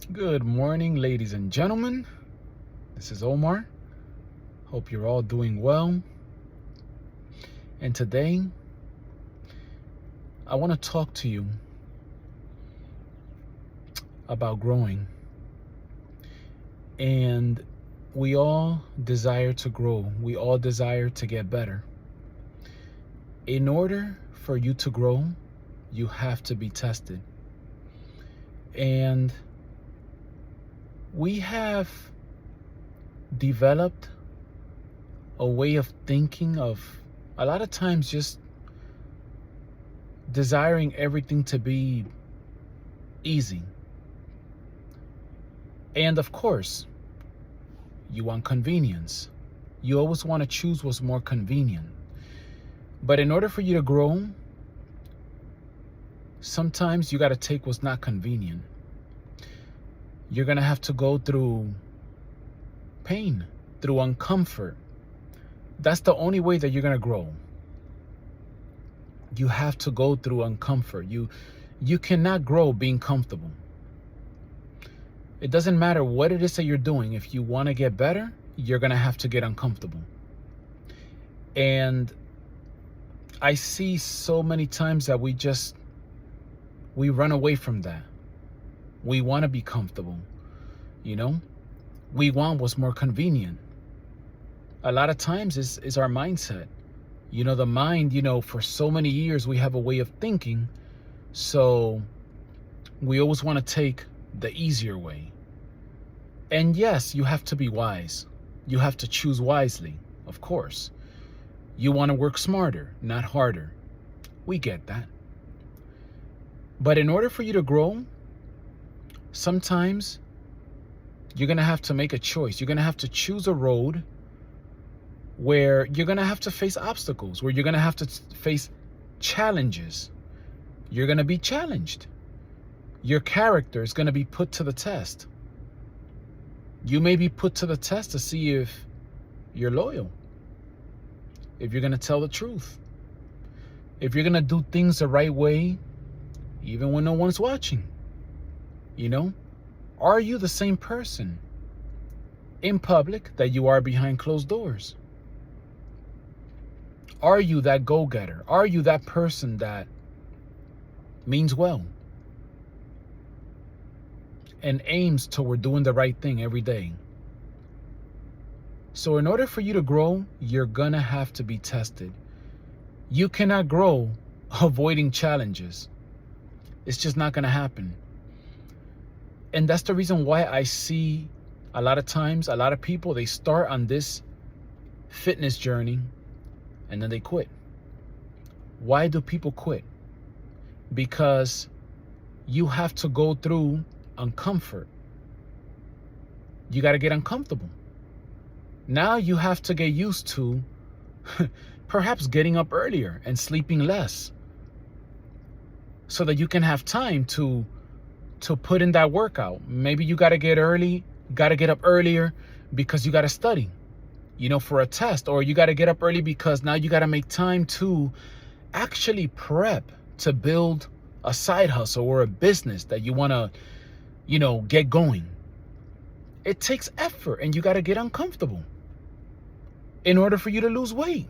Good morning, ladies and gentlemen. This is Omar. Hope you're all doing well. And today, I want to talk to you about growing. And we all desire to grow. We all desire to get better. In order for you to grow, you have to be tested. And we have developed a way of thinking of a lot of times just desiring everything to be easy. And of course, you want convenience. You always want to choose what's more convenient. But in order for you to grow, sometimes you got to take what's not convenient. You're going to have to go through pain, through uncomfort. That's the only way that you're going to grow. You have to go through uncomfort. You cannot grow being comfortable. It doesn't matter what it is that you're doing. If you want to get better, you're going to have to get uncomfortable. And I see so many times that we run away from that. We want to be comfortable, We want what's more convenient. A lot of times is our mindset. The mind, for so many years we have a way of thinking. So we always want to take the easier way. And yes, you have to be wise. You have to choose wisely, of course. You want to work smarter, not harder. We get that. But in order for you to grow, sometimes you're going to have to make a choice. You're going to have to choose a road where you're going to have to face obstacles, where you're going to have to face challenges. You're going to be challenged. Your character is going to be put to the test. You may be put to the test to see if you're loyal, if you're going to tell the truth, if you're going to do things the right way, even when no one's watching. Are you the same person in public that you are behind closed doors? Are you that go-getter? Are you that person that means well and aims toward doing the right thing every day? So in order for you to grow, you're going to have to be tested. You cannot grow avoiding challenges. It's just not going to happen. And that's the reason why I see a lot of times, a lot of people, they start on this fitness journey and then they quit. Why do people quit? Because you have to go through uncomfort. You got to get uncomfortable. Now you have to get used to perhaps getting up earlier and sleeping less so that you can have time to put in that workout. Maybe you got to get up earlier because you got to study, for a test, or you got to get up early because now you got to make time to actually prep to build a side hustle or a business that you want to, get going. It takes effort and you got to get uncomfortable in order for you to lose weight.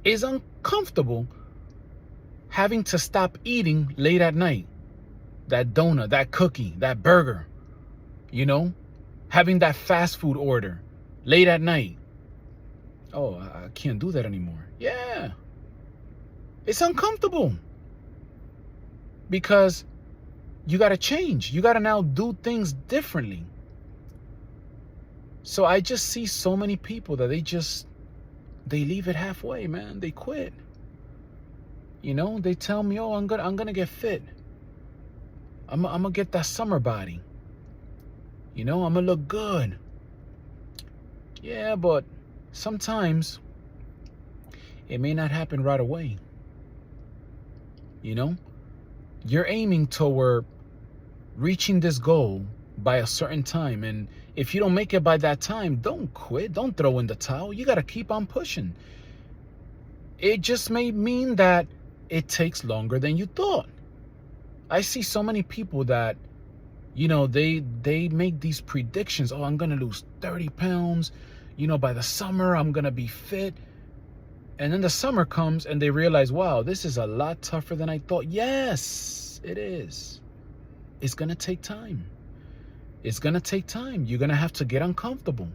It's uncomfortable having to stop eating late at night. That donut, that cookie, that burger, having that fast food order late at night. Oh, I can't do that anymore. Yeah. It's uncomfortable because you got to change. You got to now do things differently. So I just see so many people that they leave it halfway, man. They quit. They tell me, "Oh, I'm going to get fit. I'm going to get that summer body. I'm going to look good." Yeah, but sometimes it may not happen right away. You're aiming toward reaching this goal by a certain time. And if you don't make it by that time, don't quit. Don't throw in the towel. You got to keep on pushing. It just may mean that it takes longer than you thought. I see so many people that They make these predictions. Oh, I'm gonna lose 30 pounds. By the summer I'm gonna be fit. And then the summer comes and they realize, wow, this is a lot tougher than I thought. Yes, it is. It's gonna take time. It's gonna take time. You're gonna have to get uncomfortable.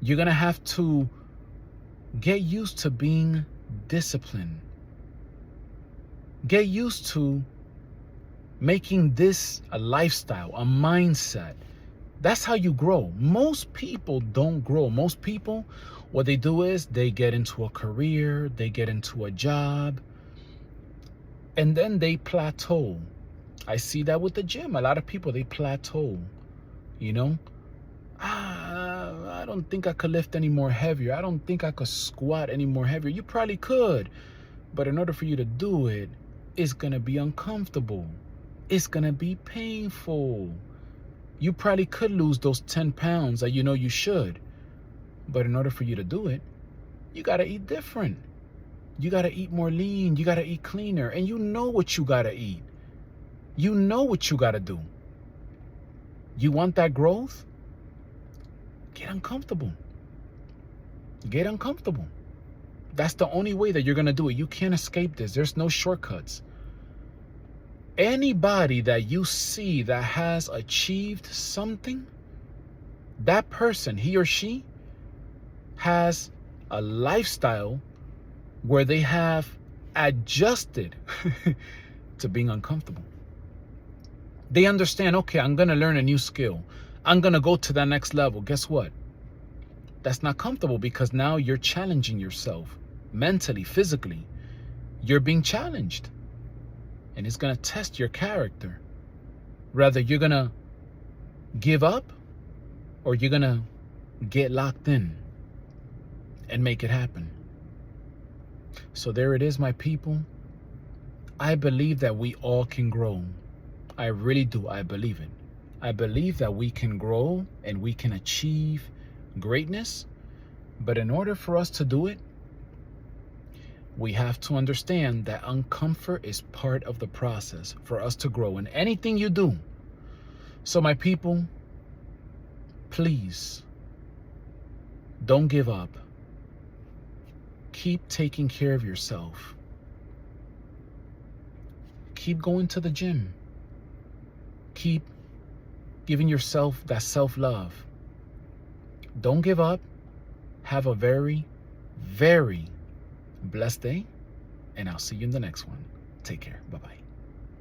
You're gonna have to get used to being disciplined. Get used to making this a lifestyle, a mindset. That's how you grow. Most people don't grow. Most people, what they do is they get into a career, they get into a job, and then they plateau. I see that with the gym. A lot of people, they plateau. I don't think I could lift any more heavier. I don't think I could squat any more heavier. You probably could, but in order for you to do it, it's gonna be uncomfortable. It's gonna be painful. You probably could lose those 10 pounds that you know you should. But in order for you to do it, you gotta eat different. You gotta eat more lean. You gotta eat cleaner. And you know what you gotta eat. You know what you gotta do. You want that growth? Get uncomfortable. Get uncomfortable. That's the only way that you're gonna do it. You can't escape this. There's no shortcuts. Anybody that you see that has achieved something, that person, he or she, has a lifestyle where they have adjusted to being uncomfortable. They understand, okay, I'm going to learn a new skill. I'm going to go to that next level. Guess what? That's not comfortable because now you're challenging yourself mentally, physically. You're being challenged. And it's going to test your character. Rather, you're going to give up or you're going to get locked in and make it happen. So there it is, my people. I believe that we all can grow. I really do. I believe it. I believe that we can grow and we can achieve greatness. But in order for us to do it, we have to understand that uncomfort is part of the process for us to grow in anything you do. So my people, please don't give up. Keep taking care of yourself. Keep going to the gym. Keep giving yourself that self-love. Don't give up. Have a very, very blessed day, and I'll see you in the next one. Take care. Bye-bye.